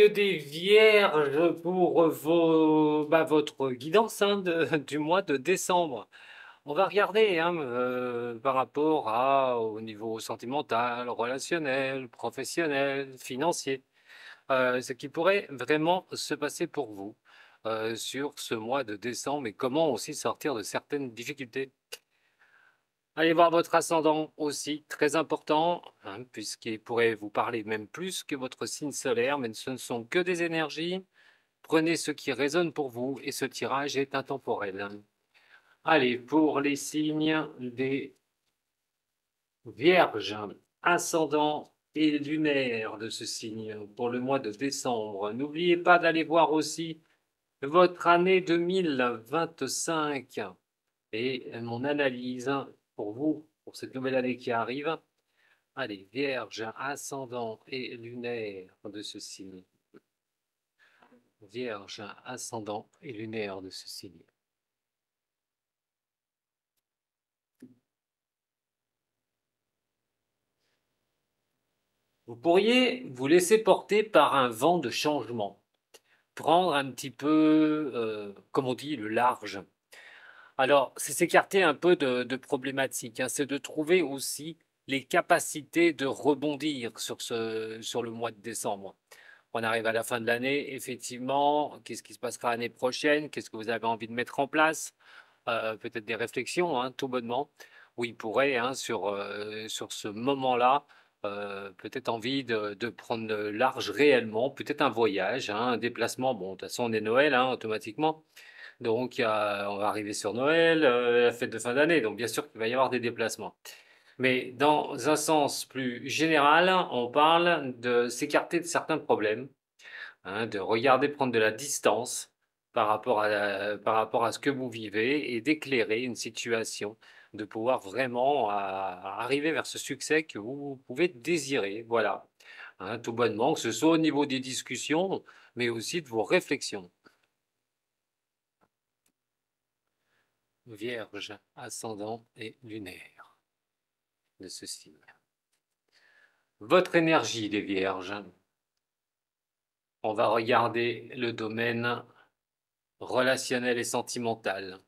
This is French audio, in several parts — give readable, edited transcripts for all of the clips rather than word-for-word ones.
des Vierges pour votre guidance du mois de décembre. On va regarder par rapport au niveau sentimental, relationnel, professionnel, financier, ce qui pourrait vraiment se passer pour vous sur ce mois de décembre et comment aussi sortir de certaines difficultés. Allez voir votre ascendant aussi, très important, puisqu'il pourrait vous parler même plus que votre signe solaire, mais ce ne sont que des énergies. Prenez ce qui résonne pour vous et ce tirage est intemporel. Allez, pour les signes des Vierges, ascendant et lunaire de ce signe pour le mois de décembre. N'oubliez pas d'aller voir aussi votre année 2025 et mon analyse pour vous, pour cette nouvelle année qui arrive. Allez, Vierge, ascendant et lunaire de ce signe. Vierge, ascendant et lunaire de ce signe. Vous pourriez vous laisser porter par un vent de changement, prendre un petit peu, comme on dit, le large. Alors, c'est s'écarter un peu de problématiques, c'est de trouver aussi les capacités de rebondir sur le mois de décembre. On arrive à la fin de l'année, effectivement, qu'est-ce qui se passera l'année prochaine? Qu'est-ce que vous avez envie de mettre en place? Peut-être des réflexions, tout bonnement, où il pourrait, sur ce moment-là, peut-être envie de prendre large réellement, peut-être un voyage, un déplacement. Bon, de toute façon, on est Noël, automatiquement. Donc, on va arriver sur Noël, la fête de fin d'année. Donc, bien sûr qu'il va y avoir des déplacements. Mais dans un sens plus général, on parle de s'écarter de certains problèmes, de regarder, prendre de la distance par rapport à ce que vous vivez et d'éclairer une situation, de pouvoir vraiment arriver vers ce succès que vous pouvez désirer. Voilà, tout bonnement, que ce soit au niveau des discussions, mais aussi de vos réflexions. Vierge, ascendant et lunaire de ce signe. Votre énergie des Vierges. On va regarder le domaine relationnel et sentimental.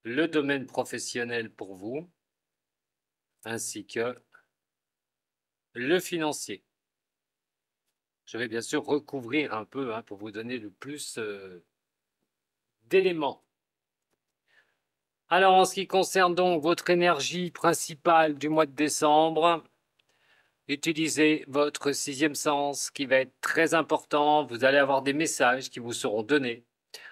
Le domaine professionnel pour vous, ainsi que le financier. Je vais bien sûr recouvrir un peu pour vous donner le plus d'éléments. Alors, en ce qui concerne donc votre énergie principale du mois de décembre, utilisez votre sixième sens qui va être très important. Vous allez avoir des messages qui vous seront donnés.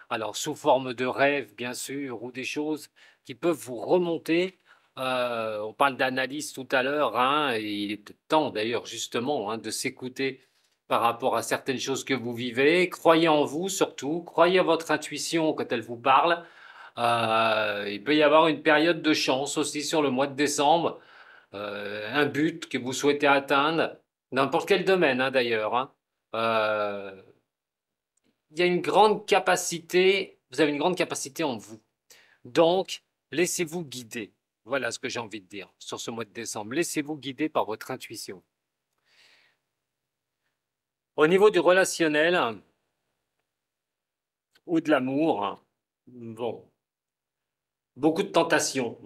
Alors, sous forme de rêves, bien sûr, ou des choses qui peuvent vous remonter. On parle d'analyse tout à l'heure, et il est temps d'ailleurs justement de s'écouter par rapport à certaines choses que vous vivez. Croyez en vous surtout, croyez à votre intuition quand elle vous parle. Il peut y avoir une période de chance aussi sur le mois de décembre, un but que vous souhaitez atteindre, n'importe quel domaine d'ailleurs. Il y a une grande capacité, vous avez une grande capacité en vous. Donc, laissez-vous guider. Voilà ce que j'ai envie de dire sur ce mois de décembre. Laissez-vous guider par votre intuition. Au niveau du relationnel ou de l'amour, bon, beaucoup de tentations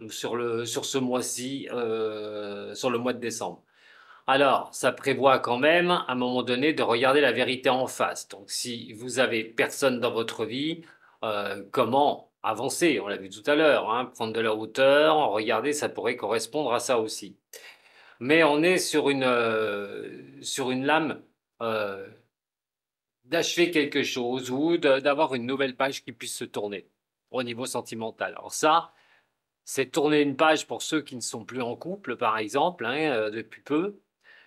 sur ce mois-ci, sur le mois de décembre. Alors, ça prévoit quand même, à un moment donné, de regarder la vérité en face. Donc, si vous avez personne dans votre vie, comment avancer? On l'a vu tout à l'heure, prendre de la hauteur, regarder, ça pourrait correspondre à ça aussi. Mais on est sur une lame d'achever quelque chose ou d'avoir une nouvelle page qui puisse se tourner au niveau sentimental. Alors ça, c'est tourner une page pour ceux qui ne sont plus en couple, par exemple, depuis peu,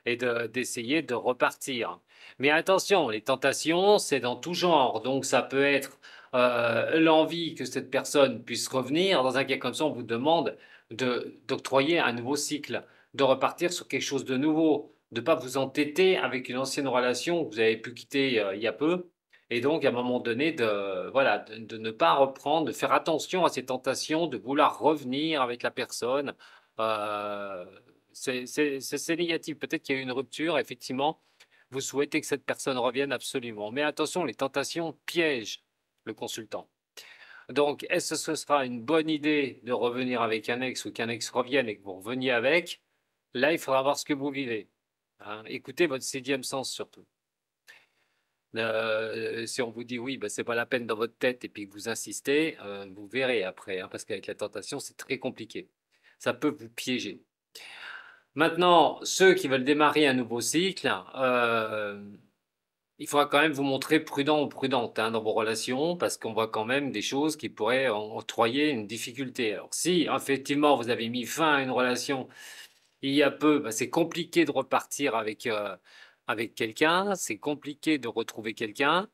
et d'essayer de repartir. Mais attention, les tentations, c'est dans tout genre. Donc ça peut être l'envie que cette personne puisse revenir. Dans un cas comme ça, on vous demande d'octroyer un nouveau cycle, de repartir sur quelque chose de nouveau, de ne pas vous entêter avec une ancienne relation que vous avez pu quitter il y a peu. Et donc, à un moment donné, de ne pas reprendre, de faire attention à ces tentations, de vouloir revenir avec la personne. C'est négatif. Peut-être qu'il y a eu une rupture, effectivement. vous souhaitez que cette personne revienne absolument. Mais attention, les tentations piègent le consultant. Donc, est-ce que ce sera une bonne idée de revenir avec un ex ou qu'un ex revienne et que vous reveniez avec? Là, il faudra voir ce que vous vivez. Hein. Écoutez votre sixième sens surtout. Si on vous dit oui, ben, c'est pas la peine dans votre tête et puis que vous insistez, vous verrez après, hein, parce qu'avec la tentation, c'est très compliqué. Ça peut vous piéger. Maintenant, ceux qui veulent démarrer un nouveau cycle, il faudra quand même vous montrer prudent ou prudente hein, dans vos relations parce qu'on voit quand même des choses qui pourraient octroyer une difficulté. Alors si effectivement vous avez mis fin à une relation il y a peu, bah, c'est compliqué de repartir avec quelqu'un, c'est compliqué de retrouver quelqu'un.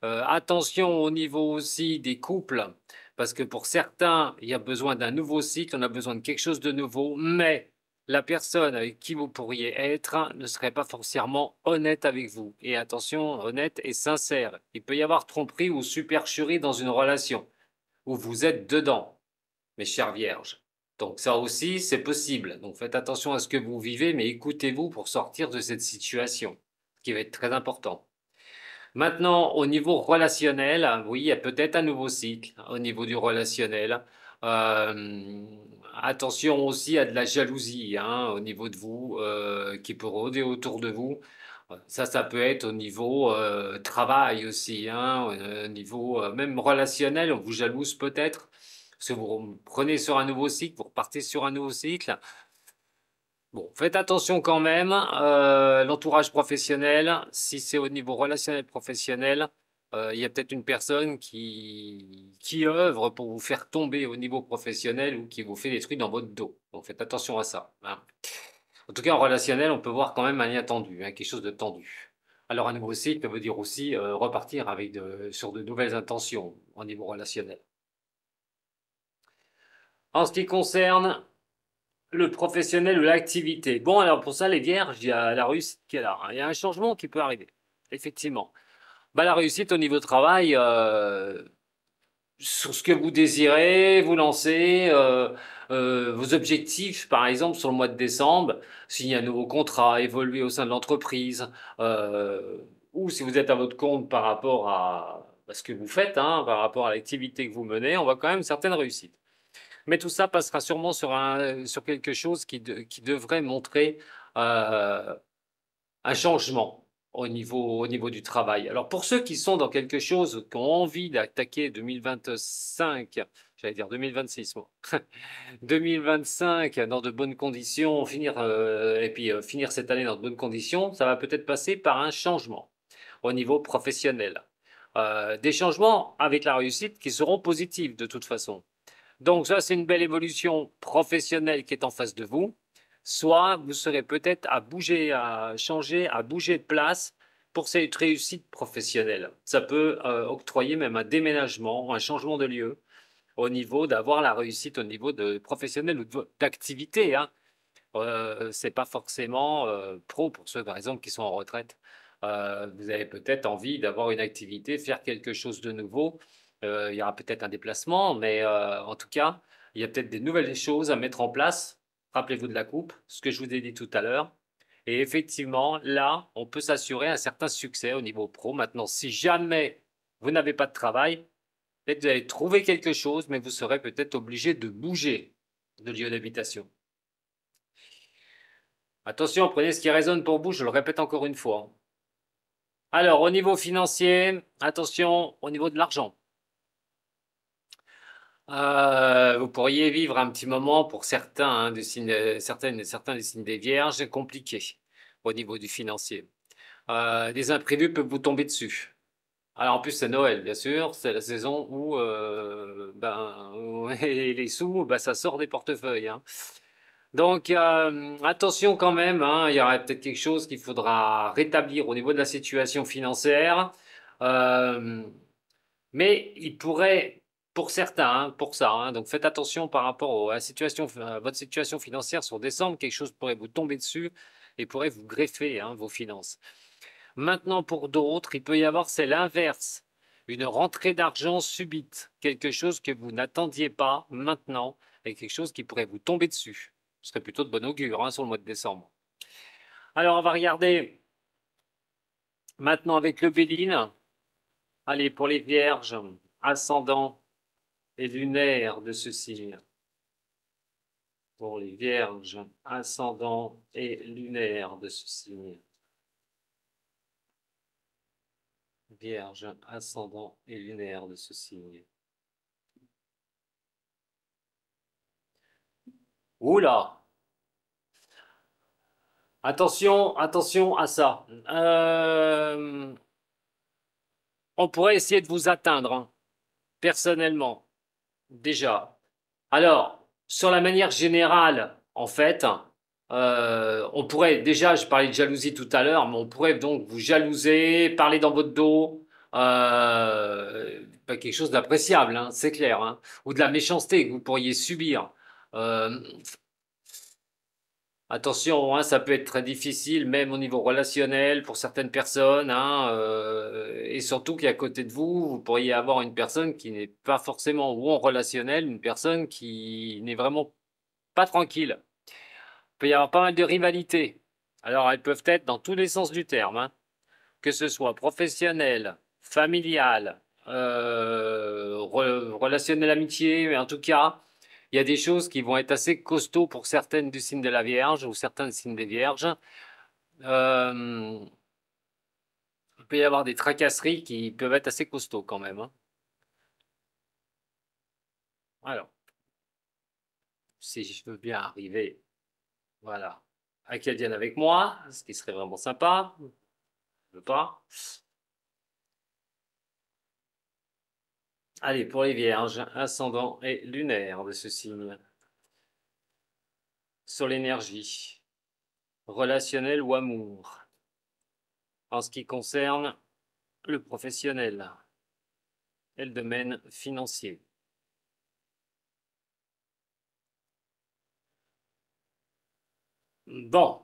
Attention au niveau aussi des couples, parce que pour certains, il y a besoin d'un nouveau cycle, on a besoin de quelque chose de nouveau, mais la personne avec qui vous pourriez être ne serait pas forcément honnête avec vous. Et attention, honnête et sincère. Il peut y avoir tromperie ou supercherie dans une relation où vous êtes dedans, mes chères vierges. Donc ça aussi, c'est possible. Donc faites attention à ce que vous vivez, mais écoutez-vous pour sortir de cette situation, ce qui va être très important. Maintenant, au niveau relationnel, oui, il y a peut-être un nouveau cycle au niveau du relationnel. Euh, Attention aussi à de la jalousie hein, au niveau de vous, qui peut rôder autour de vous. Ça peut être au niveau travail aussi, hein, au niveau même relationnel, on vous jalouse peut-être. Parce que vous prenez sur un nouveau cycle, vous repartez sur un nouveau cycle. Bon, faites attention quand même. L'entourage professionnel, si c'est au niveau relationnel professionnel, il y a peut-être une personne qui œuvre pour vous faire tomber au niveau professionnel ou qui vous fait des trucs dans votre dos. Donc faites attention à ça. Hein. En tout cas, en relationnel, on peut voir quand même un lien tendu, hein, quelque chose de tendu. Alors un nouveau cycle veut dire aussi repartir sur de nouvelles intentions au niveau relationnel. En ce qui concerne le professionnel ou l'activité. Bon, alors pour ça, les vierges, il y a la réussite qui est là. Hein. Il y a un changement qui peut arriver, effectivement. Bah, la réussite au niveau travail, sur ce que vous désirez, vous lancez, vos objectifs, par exemple, sur le mois de décembre, signer un nouveau contrat, évoluer au sein de l'entreprise, euh, ou si vous êtes à votre compte par rapport à ce que vous faites, hein, par rapport à l'activité que vous menez, on voit quand même certaines réussites. Mais tout ça passera sûrement sur quelque chose qui devrait montrer euh, un changement au niveau du travail. Alors pour ceux qui sont dans quelque chose, qui ont envie d'attaquer 2025, j'allais dire 2026, moi, 2025 dans de bonnes conditions, et puis finir cette année dans de bonnes conditions, ça va peut-être passer par un changement au niveau professionnel. Des changements avec la réussite qui seront positifs de toute façon. Donc ça, c'est une belle évolution professionnelle qui est en face de vous. Soit vous serez peut-être à bouger, à changer, à bouger de place pour cette réussite professionnelle. Ça peut octroyer même un déménagement, un changement de lieu au niveau d'avoir la réussite au niveau de professionnel ou d'activité. Hein. C'est pas forcément pro pour ceux par exemple qui sont en retraite. Vous avez peut-être envie d'avoir une activité, faire quelque chose de nouveau. Il y aura peut-être un déplacement, mais en tout cas, il y a peut-être des nouvelles choses à mettre en place. Rappelez-vous de la coupe, ce que je vous ai dit tout à l'heure. Et effectivement, là, on peut s'assurer un certain succès au niveau pro. Maintenant, si jamais vous n'avez pas de travail, peut-être vous allez trouver quelque chose, mais vous serez peut-être obligé de bouger de lieu d'habitation. Attention, prenez ce qui résonne pour vous, je le répète encore une fois. Alors, au niveau financier, attention, au niveau de l'argent. Vous pourriez vivre un petit moment pour certains, hein, certains des signes des vierges, compliqué au niveau du financier. Des imprévus peuvent vous tomber dessus. Alors en plus c'est Noël, bien sûr, c'est la saison où et les sous, ça sort des portefeuilles. Hein. Donc attention quand même, hein, il y aurait peut-être quelque chose qu'il faudra rétablir au niveau de la situation financière. Euh, mais il pourrait, pour certains, hein, pour ça, hein, donc faites attention par rapport à votre situation financière sur décembre, quelque chose pourrait vous tomber dessus et pourrait vous greffer hein, vos finances. Maintenant, pour d'autres, il peut y avoir, c'est l'inverse, une rentrée d'argent subite, quelque chose que vous n'attendiez pas maintenant et quelque chose qui pourrait vous tomber dessus. Ce serait plutôt de bon augure hein, sur le mois de décembre. Alors, on va regarder Maintenant, avec le Béline, allez, pour les vierges, ascendant et lunaire de ce signe. Pour les vierges, ascendant et lunaire de ce signe. Vierge, ascendant et lunaire de ce signe. Oula! Attention, attention à ça. On pourrait essayer de vous atteindre, hein, personnellement, déjà. Alors, sur la manière générale, en fait, on pourrait, déjà, je parlais de jalousie tout à l'heure, mais on pourrait donc vous jalouser, parler dans votre dos, pas quelque chose d'appréciable, hein, c'est clair, hein, ou de la méchanceté que vous pourriez subir. Euh, Attention, hein, ça peut être très difficile, même au niveau relationnel pour certaines personnes, hein, et surtout qu'à côté de vous, vous pourriez avoir une personne qui n'est pas forcément ou en relationnel, une personne qui n'est vraiment pas tranquille. Il peut y avoir pas mal de rivalités. Alors, elles peuvent être dans tous les sens du terme, hein, que ce soit professionnel, familial, relationnel amitié, mais en tout cas, il y a des choses qui vont être assez costauds pour certaines du signe de la Vierge ou certains du signe des Vierges. Euh, il peut y avoir des tracasseries qui peuvent être assez costauds quand même, hein. Alors, si je veux bien arriver, voilà, à qu'elle vienne avec moi, ce qui serait vraiment sympa. Je veux pas. Allez, pour les vierges, ascendant et lunaire de ce signe. Sur l'énergie, relationnelle ou amour. En ce qui concerne le professionnel et le domaine financier. Bon,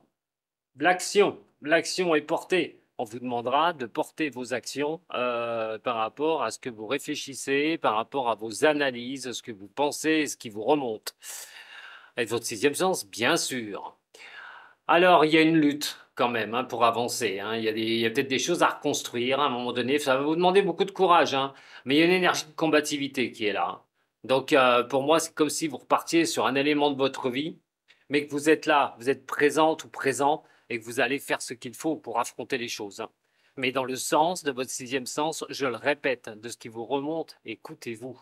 l'action est portée. On vous demandera de porter vos actions par rapport à ce que vous réfléchissez, par rapport à vos analyses, ce que vous pensez, ce qui vous remonte. Et votre sixième sens, bien sûr. Alors, il y a une lutte quand même, hein, pour avancer, hein. Il y a peut-être des choses à reconstruire, hein, à un moment donné. Ça va vous demander beaucoup de courage, hein, mais il y a une énergie de combativité qui est là, hein. Donc, pour moi, c'est comme si vous repartiez sur un élément de votre vie, mais que vous êtes là, vous êtes présente ou présent, et que vous allez faire ce qu'il faut pour affronter les choses, hein. Mais dans le sens de votre sixième sens, je le répète, de ce qui vous remonte, écoutez-vous.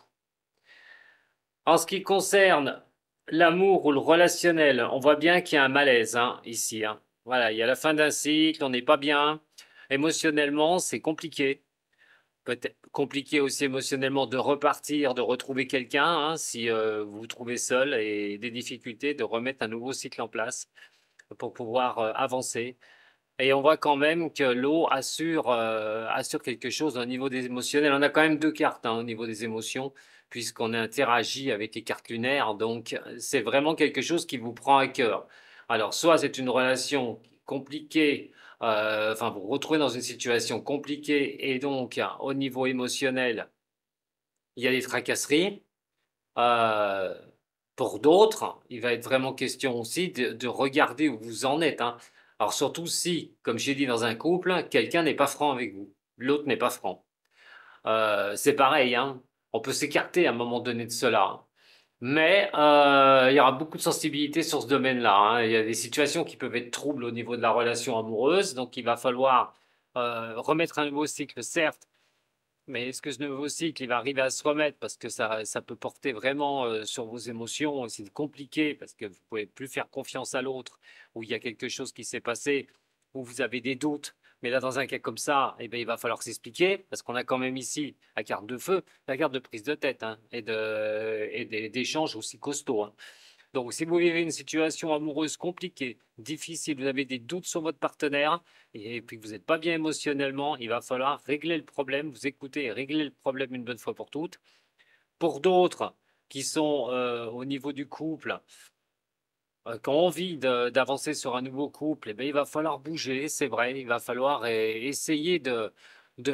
En ce qui concerne l'amour ou le relationnel, on voit bien qu'il y a un malaise, hein, ici, hein. Voilà, il y a la fin d'un cycle, on n'est pas bien. Émotionnellement, c'est compliqué. Peut-être compliqué aussi émotionnellement de repartir, de retrouver quelqu'un, hein, si vous vous trouvez seul et des difficultés de remettre un nouveau cycle en place pour pouvoir avancer. Et on voit quand même que l'eau assure quelque chose au niveau des émotionnels. On a quand même deux cartes, hein, au niveau des émotions, puisqu'on interagit avec les cartes lunaires. Donc, c'est vraiment quelque chose qui vous prend à cœur. Alors, soit c'est une relation compliquée, enfin, vous vous retrouvez dans une situation compliquée, et donc, au niveau émotionnel, il y a des tracasseries. Euh, pour d'autres, il va être vraiment question aussi de regarder où vous en êtes, hein. Alors surtout si, comme j'ai dit dans un couple, quelqu'un n'est pas franc avec vous, l'autre n'est pas franc. C'est pareil, hein. On peut s'écarter à un moment donné de cela, hein. Mais il y aura beaucoup de sensibilité sur ce domaine-là, hein. Il y a des situations qui peuvent être troubles au niveau de la relation amoureuse, donc il va falloir remettre un nouveau cycle, certes, mais est-ce que ce nouveau cycle, il va arriver à se remettre parce que ça peut porter vraiment sur vos émotions et c'est compliqué parce que vous pouvez plus faire confiance à l'autre ou il y a quelque chose qui s'est passé où vous avez des doutes. Mais là, dans un cas comme ça, eh bien, il va falloir s'expliquer parce qu'on a quand même ici la carte de feu, la carte de prise de tête, hein, d'échanges aussi costauds, hein. Donc, si vous vivez une situation amoureuse compliquée, difficile, vous avez des doutes sur votre partenaire et puis que vous n'êtes pas bien émotionnellement, il va falloir régler le problème, vous écouter et régler le problème une bonne fois pour toutes. Pour d'autres qui sont au niveau du couple, qui ont envie d'avancer sur un nouveau couple, eh bien, il va falloir bouger, c'est vrai, il va falloir essayer de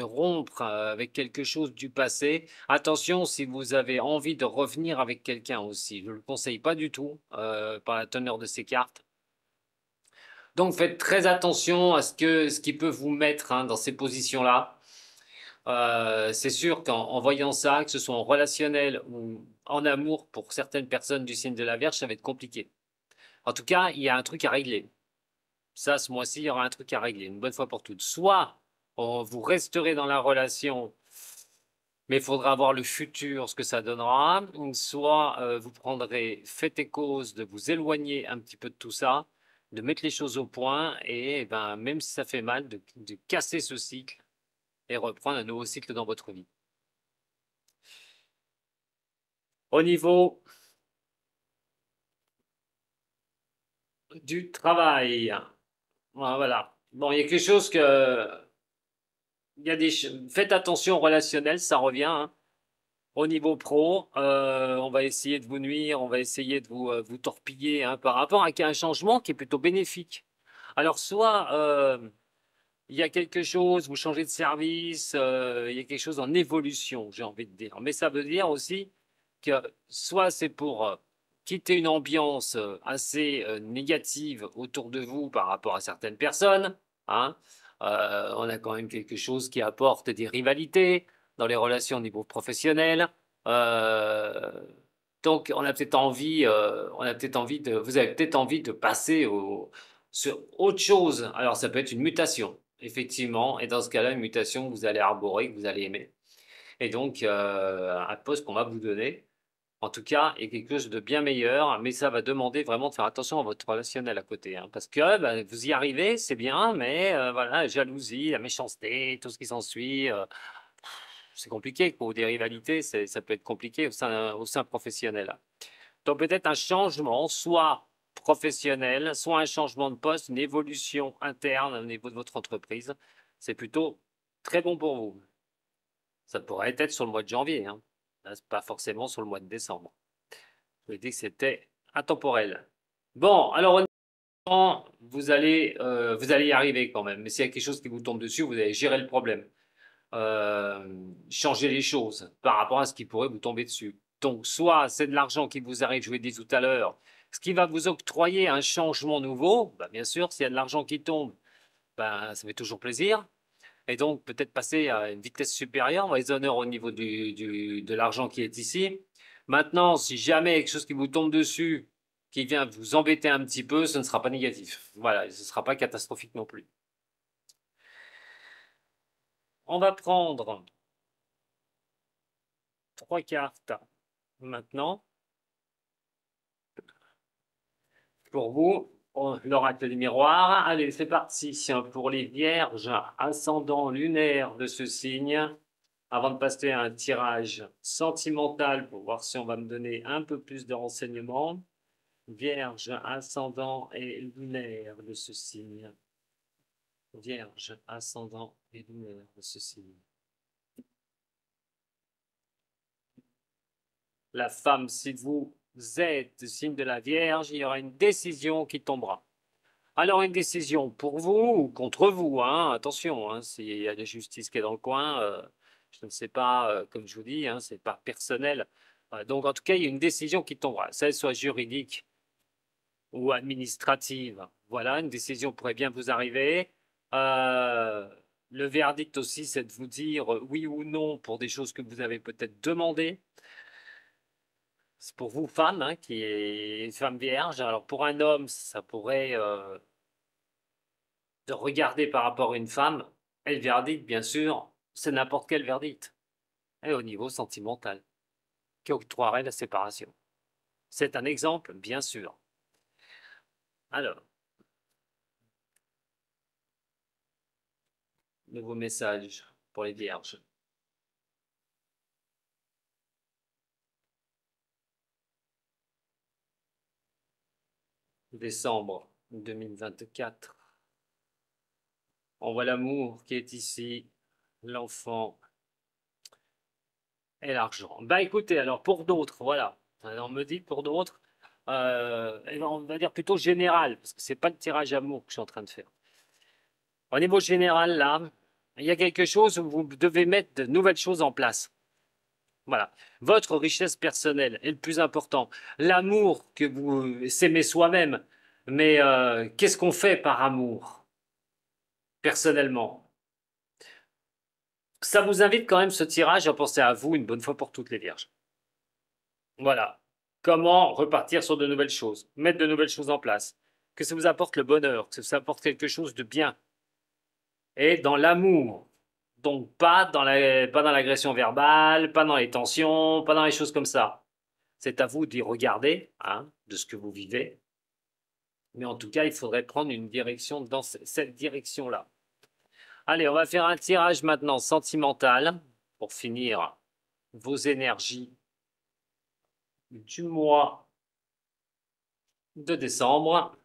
rompre avec quelque chose du passé. Attention si vous avez envie de revenir avec quelqu'un aussi, je ne le conseille pas du tout par la teneur de ces cartes. Donc faites très attention à ce qui peut vous mettre hein, dans ces positions-là. C'est sûr qu'en voyant ça, que ce soit en relationnel ou en amour, pour certaines personnes du signe de la Vierge, ça va être compliqué. En tout cas, il y a un truc à régler. Ça, ce mois-ci, il y aura un truc à régler, une bonne fois pour toutes. Soit vous resterez dans la relation, mais il faudra voir le futur, ce que ça donnera. Soit vous prendrez fait et cause de vous éloigner un petit peu de tout ça, de mettre les choses au point, et ben, même si ça fait mal, de casser ce cycle et reprendre un nouveau cycle dans votre vie. Au niveau du travail, voilà. Bon, il y a quelque chose que... Il y a des... Faites attention au relationnel, ça revient, hein. Au niveau pro, on va essayer de vous nuire, on va essayer de vous torpiller hein, par rapport à un changement qui est plutôt bénéfique. Alors, soit il y a quelque chose, vous changez de service, il y a quelque chose en évolution, j'ai envie de dire. Mais ça veut dire aussi que soit c'est pour quitter une ambiance assez négative autour de vous par rapport à certaines personnes, hein. On a quand même quelque chose qui apporte des rivalités dans les relations au niveau professionnel. Euh, donc, vous avez peut-être envie de passer sur autre chose. Alors, ça peut être une mutation, effectivement. Et dans ce cas-là, une mutation que vous allez arborer, que vous allez aimer. Et donc, un poste qu'on va vous donner, en tout cas, est quelque chose de bien meilleur. Mais ça va demander vraiment de faire attention à votre relationnel à côté. Hein, parce que bah, vous y arrivez, c'est bien, mais voilà, la jalousie, la méchanceté, tout ce qui s'ensuit. C'est compliqué, quoi. Des rivalités, ça peut être compliqué au sein professionnel. Donc peut-être un changement, soit professionnel, soit un changement de poste, une évolution interne au niveau de votre entreprise. C'est plutôt très bon pour vous. Ça pourrait être sur le mois de janvier, hein. Là, c'est pas forcément sur le mois de décembre. Je vous ai dit que c'était intemporel. Bon, alors honnêtement, vous allez y arriver quand même. Mais s'il y a quelque chose qui vous tombe dessus, vous allez gérer le problème. Changer les choses par rapport à ce qui pourrait vous tomber dessus. Donc, soit c'est de l'argent qui vous arrive, je vous l'ai dit tout à l'heure, ce qui va vous octroyer un changement nouveau, bah, bien sûr, s'il y a de l'argent qui tombe, bah, ça fait toujours plaisir. Et donc, peut-être passer à une vitesse supérieure, on va les honneurs au niveau de l'argent qui est ici. Maintenant, si jamais quelque chose qui vous tombe dessus, qui vient vous embêter un petit peu, ce ne sera pas négatif. Voilà, ce ne sera pas catastrophique non plus. On va prendre 3 cartes maintenant. Pour vous, l'oracle du miroir. Allez, c'est parti. Pour les vierges, ascendant lunaire de ce signe, avant de passer à un tirage sentimental pour voir si on va me donner un peu plus de renseignements. Vierge, ascendant et lunaire de ce signe. Vierge, ascendant et lunaire de ce signe. La femme, si vous êtes signe de la Vierge, il y aura une décision qui tombera. Alors, une décision pour vous ou contre vous, hein, attention, hein, s'il y a la justice qui est dans le coin, je ne sais pas, comme je vous dis, hein, c'est pas personnel. Donc, en tout cas, il y a une décision qui tombera, ça soit juridique ou administrative. Voilà, une décision pourrait bien vous arriver. Euh, le verdict aussi, c'est de vous dire oui ou non pour des choses que vous avez peut-être demandées. C'est pour vous, femme, hein, qui est une femme vierge. Alors, pour un homme, ça pourrait de regarder par rapport à une femme, et le verdict, bien sûr, c'est n'importe quel verdict, et au niveau sentimental, qui octroierait la séparation. C'est un exemple, bien sûr. Alors, nouveau message pour les vierges. Décembre 2024. On voit l'amour qui est ici, l'enfant et l'argent. Bah écoutez, alors pour d'autres, voilà. Alors, on me dit pour d'autres, on va dire plutôt général, parce que c'est pas le tirage amour que je suis en train de faire. Au niveau général, là, il y a quelque chose où vous devez mettre de nouvelles choses en place. Voilà. Votre richesse personnelle est le plus important. L'amour que vous s'aimez soi-même, Mais qu'est-ce qu'on fait par amour, personnellement? Ça vous invite quand même ce tirage à penser à vous une bonne fois pour toutes les vierges. Voilà. Comment repartir sur de nouvelles choses, mettre de nouvelles choses en place, que ça vous apporte le bonheur, que ça vous apporte quelque chose de bien. Et dans l'amour. Donc pas dans l'agression verbale, pas dans les tensions, pas dans les choses comme ça. C'est à vous d'y regarder, hein, de ce que vous vivez. Mais en tout cas, il faudrait prendre une direction dans cette direction-là. Allez, on va faire un tirage maintenant sentimental pour finir vos énergies du mois de décembre.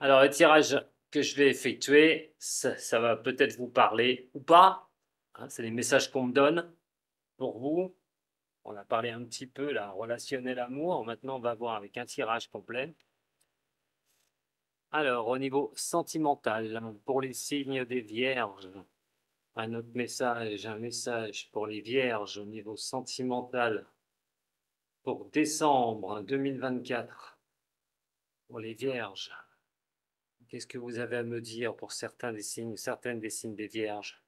Alors, le tirage que je vais effectuer, ça va peut-être vous parler ou pas, hein, c'est les messages qu'on me donne pour vous. On a parlé un petit peu là, relationnel amour. Maintenant, on va voir avec un tirage complet. Alors, au niveau sentimental, pour les signes des vierges, un autre message, un message pour les vierges au niveau sentimental pour décembre 2024. Pour les vierges, qu'est-ce que vous avez à me dire pour certains des signes, certaines des signes des vierges?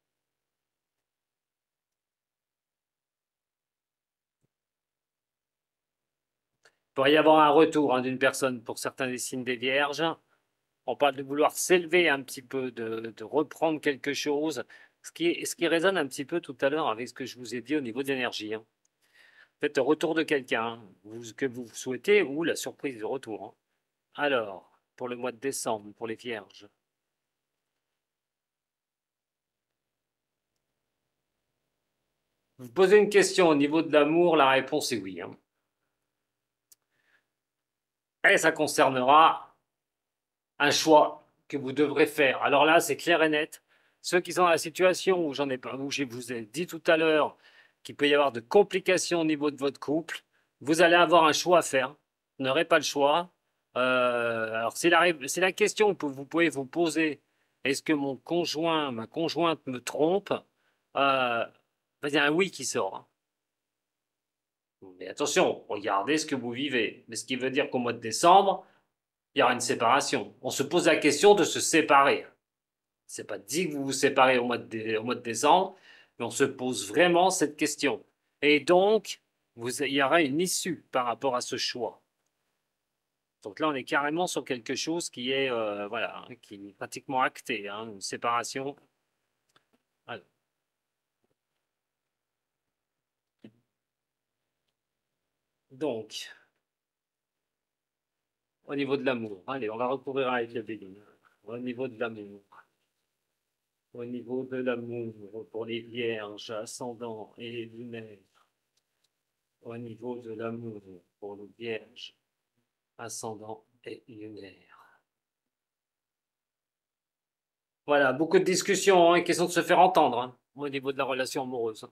Il pourrait y avoir un retour, hein, d'une personne pour certains des signes des vierges. On parle de vouloir s'élever un petit peu, de reprendre quelque chose, ce qui résonne un petit peu tout à l'heure avec ce que je vous ai dit au niveau de l'énergie, hein. Faites retour de quelqu'un, que vous souhaitez, ou la surprise de retour, hein. Alors, pour le mois de décembre, pour les vierges. Vous posez une question au niveau de l'amour, la réponse est oui, hein. Et ça concernera un choix que vous devrez faire. Alors là, c'est clair et net. Ceux qui sont dans la situation où où je vous ai dit tout à l'heure qu'il peut y avoir de complications au niveau de votre couple, vous allez avoir un choix à faire. Vous n'aurez pas le choix. Alors c'est la question que vous pouvez vous poser. Est-ce que mon conjoint, ma conjointe me trompe? Il y a un oui qui sort, hein. Mais attention, regardez ce que vous vivez. Mais ce qui veut dire qu'au mois de décembre, il y aura une séparation. On se pose la question de se séparer. C'est pas dit que vous vous séparez au mois de décembre, mais on se pose vraiment cette question. Et donc, il y aura une issue par rapport à ce choix. Donc là, on est carrément sur quelque chose qui est, voilà, hein, qui est pratiquement acté, hein, une séparation. Voilà. Donc, au niveau de l'amour, allez, on va recourir avec le béguin. Au niveau de l'amour. Au niveau de l'amour pour les vierges, ascendants et lunaires. Au niveau de l'amour pour les vierges, ascendant et lunaire. Voilà, beaucoup de discussions, hein, question de se faire entendre, hein, au niveau de la relation amoureuse.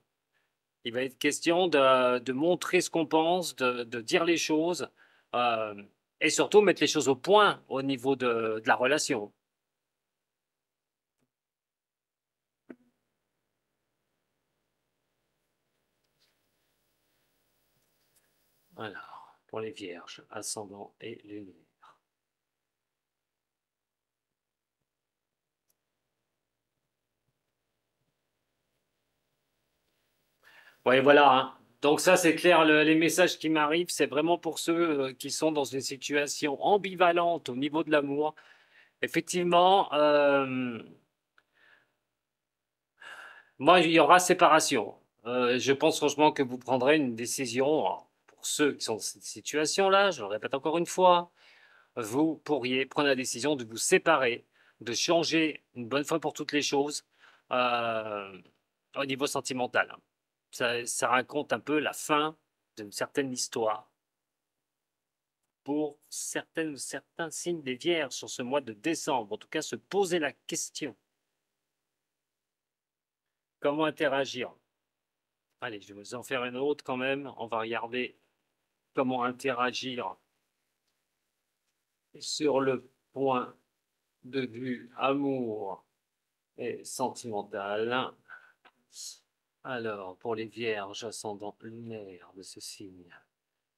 Il va être question de montrer ce qu'on pense, de dire les choses, euh, et surtout mettre les choses au point au niveau de la relation. Alors, pour les vierges, ascendant et lunaire. Oui, voilà, hein. Donc ça, c'est clair, les messages qui m'arrivent, c'est vraiment pour ceux qui sont dans une situation ambivalente au niveau de l'amour. Effectivement, moi, il y aura séparation. Je pense franchement que vous prendrez une décision, hein, pour ceux qui sont dans cette situation-là, je le répète encore une fois, vous pourriez prendre la décision de vous séparer, de changer une bonne fois pour toutes les choses, euh, au niveau sentimental, hein. Ça raconte un peu la fin d'une certaine histoire pour certaines ou certains signes des vierges sur ce mois de décembre. En tout cas, se poser la question, comment interagir? Allez, je vais vous en faire une autre quand même. On va regarder comment interagir sur le point de vue amour et sentimental. Alors, pour les vierges ascendant lunaire de ce signe.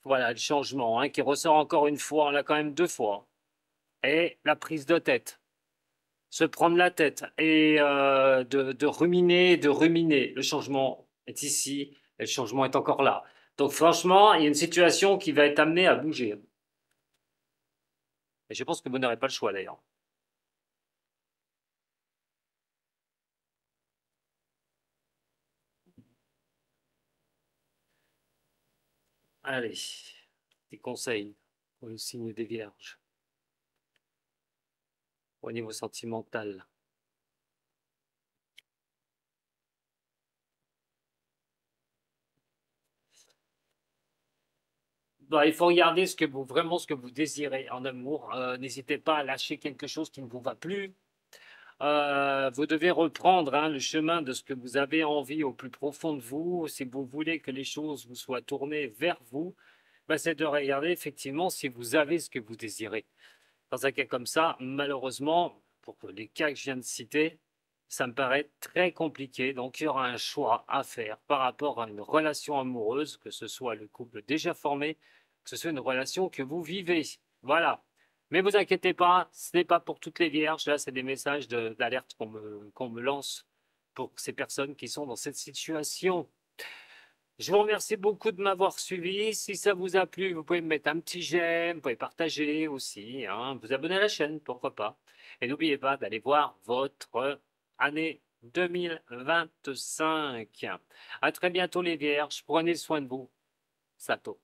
Voilà le changement, hein, qui ressort encore une fois. On l'a quand même deux fois. et la prise de tête. Se prendre la tête et de ruminer, de ruminer. Le changement est ici et le changement est encore là. Donc franchement, il y a une situation qui va être amenée à bouger. Et je pense que vous n'aurez pas le choix d'ailleurs. Allez, des conseils pour le signe des Vierges au niveau sentimental. Bah, il faut regarder vraiment ce que vous désirez en amour. N'hésitez pas à lâcher quelque chose qui ne vous va plus. Vous devez reprendre hein, le chemin de ce que vous avez envie au plus profond de vous. Si vous voulez que les choses vous soient tournées vers vous, bah, c'est de regarder effectivement si vous avez ce que vous désirez. Dans un cas comme ça, malheureusement, pour les cas que je viens de citer, ça me paraît très compliqué. Donc, il y aura un choix à faire par rapport à une relation amoureuse, que ce soit le couple déjà formé, que ce soit une relation que vous vivez. Voilà. Mais vous inquiétez pas, ce n'est pas pour toutes les vierges. Là, c'est des messages d'alerte qu'on me lance pour ces personnes qui sont dans cette situation. Je vous remercie beaucoup de m'avoir suivi. Si ça vous a plu, vous pouvez me mettre un petit j'aime, vous pouvez partager aussi, hein, vous abonner à la chaîne, pourquoi pas. Et n'oubliez pas d'aller voir votre année 2025. À très bientôt les vierges. Prenez soin de vous. Sato.